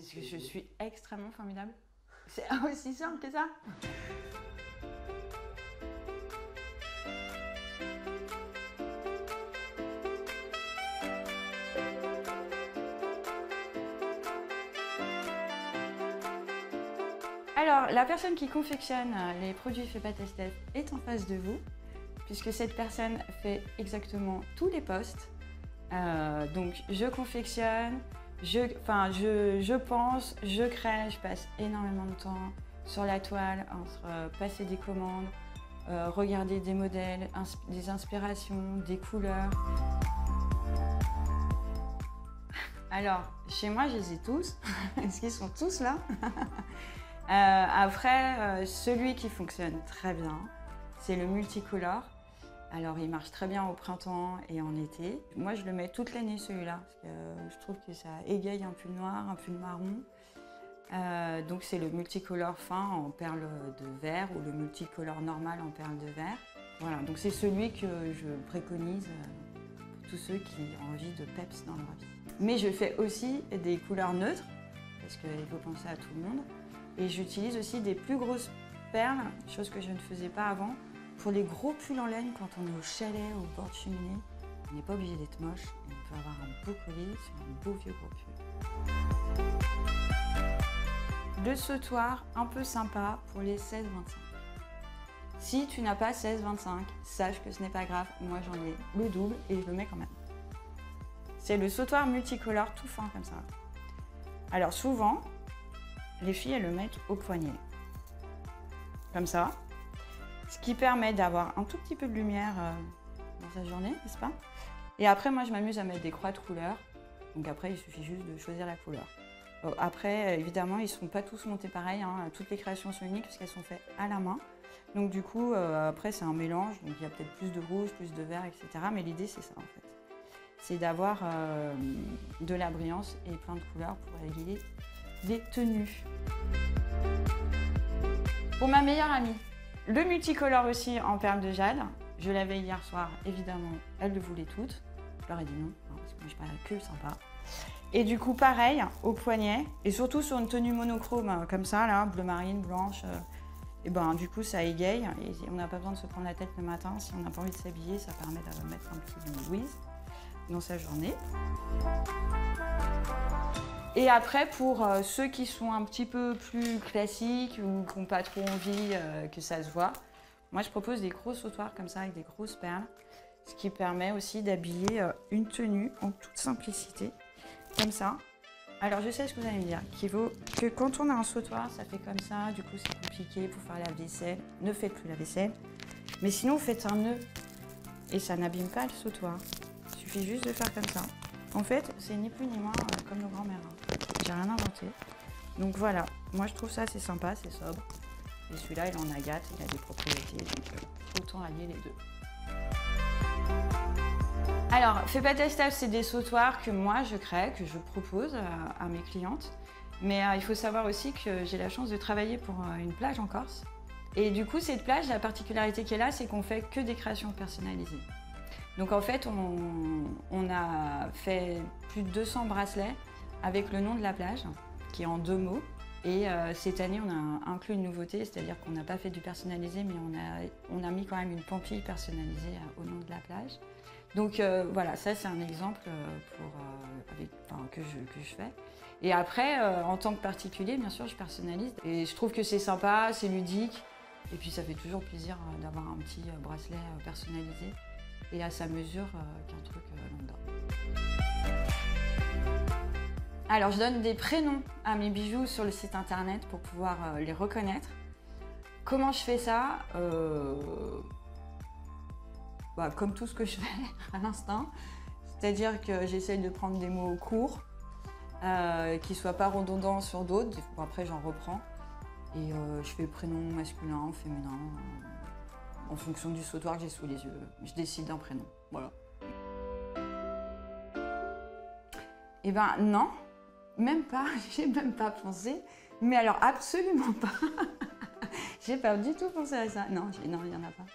Parce que je suis extrêmement formidable. C'est aussi simple que ça. Alors, la personne qui confectionne les produits Fais pas ta Steph est en face de vous, puisque cette personne fait exactement tous les postes. Donc, je confectionne, je pense, je crée, je passe énormément de temps sur la toile, entre passer des commandes, regarder des modèles, des inspirations, des couleurs. Alors, chez moi, je les ai tous, parce qu'ils sont tous là. Après, celui qui fonctionne très bien, c'est le multicolore. Alors, il marche très bien au printemps et en été. Moi, je le mets toute l'année, celui-là, parce que je trouve que ça égaye un pull noir, un pull marron. Donc, c'est le multicolore fin en perles de verre ou le multicolore normal en perles de verre. Voilà, donc c'est celui que je préconise pour tous ceux qui ont envie de peps dans leur vie. Mais je fais aussi des couleurs neutres, parce qu'il faut penser à tout le monde. Et j'utilise aussi des plus grosses perles, chose que je ne faisais pas avant, pour les gros pulls en laine quand on est au chalet, au bord de cheminée. On n'est pas obligé d'être moche, on peut avoir un beau collier sur un beau vieux gros pull. Le sautoir un peu sympa pour les 16-25. Si tu n'as pas 16-25, sache que ce n'est pas grave, moi j'en ai le double et je le mets quand même. C'est le sautoir multicolore tout fin comme ça. Alors souvent, les filles, elles le mettent au poignet, comme ça, ce qui permet d'avoir un tout petit peu de lumière dans sa journée, n'est-ce pas? Et après, moi, je m'amuse à mettre des croix de couleur, donc après, il suffit juste de choisir la couleur. Après, évidemment, ils ne sont pas tous montés pareil, hein. Toutes les créations sont uniques parce qu'elles sont faites à la main. Donc du coup, après, c'est un mélange, donc il y a peut-être plus de rouge, plus de vert, etc. Mais l'idée, c'est ça, en fait. C'est d'avoir de la brillance et plein de couleurs pour égayer des tenues. Pour ma meilleure amie, le multicolore aussi en perles de jade. Je l'avais hier soir, évidemment, elle le voulait toutes. Je leur ai dit non, hein, parce que moi je parle que sympa. Et du coup, pareil, au poignet, et surtout sur une tenue monochrome, comme ça, là, bleu marine, blanche, et ben du coup ça égaye, et on n'a pas besoin de se prendre la tête le matin. Si on n'a pas envie de s'habiller, ça permet de mettre un petit whiz dans sa journée. Et après, pour ceux qui sont un petit peu plus classiques ou qui n'ont pas trop envie que ça se voit, moi je propose des gros sautoirs comme ça avec des grosses perles, ce qui permet aussi d'habiller une tenue en toute simplicité, comme ça. Alors je sais ce que vous allez me dire, qu'il vaut que quand on a un sautoir, ça fait comme ça, du coup c'est compliqué pour faire la vaisselle. Ne faites plus la vaisselle, mais sinon faites un nœud et ça n'abîme pas le sautoir. Il suffit juste de faire comme ça. En fait, c'est ni plus ni moins comme nos grands-mères. J'ai rien inventé. Donc voilà, moi je trouve ça c'est sympa, c'est sobre. Et celui-là, il est en agate, il a des propriétés, donc autant allier les deux. Alors, Fais pas ta Steph, c'est des sautoirs que moi je crée, que je propose à mes clientes. Mais il faut savoir aussi que j'ai la chance de travailler pour une plage en Corse. Et du coup, cette plage, la particularité qu'elle a, c'est qu'on fait que des créations personnalisées. Donc en fait, on a fait plus de 200 bracelets avec le nom de la plage, qui est en 2 mots. Et cette année, on a inclus une nouveauté, c'est-à-dire qu'on n'a pas fait du personnalisé, mais on a mis quand même une pampille personnalisée au nom de la plage. Donc voilà, ça c'est un exemple que je fais. Et après, en tant que particulier, bien sûr, je personnalise. Et je trouve que c'est sympa, c'est ludique. Et puis ça fait toujours plaisir d'avoir un petit bracelet personnalisé. Et à sa mesure qu'un truc lambda. Alors je donne des prénoms à mes bijoux sur le site internet pour pouvoir les reconnaître. Comment je fais ça? Comme tout ce que je fais à l'instinct. C'est-à-dire que j'essaye de prendre des mots courts, qui ne soient pas redondants sur d'autres. Après j'en reprends. Et je fais prénom masculin, féminin. En fonction du sautoir que j'ai sous les yeux. Je décide d'un prénom, voilà. Eh ben non, même pas, j'ai même pas pensé. Mais alors absolument pas. J'ai pas du tout pensé à ça. Non, il n'y en a pas.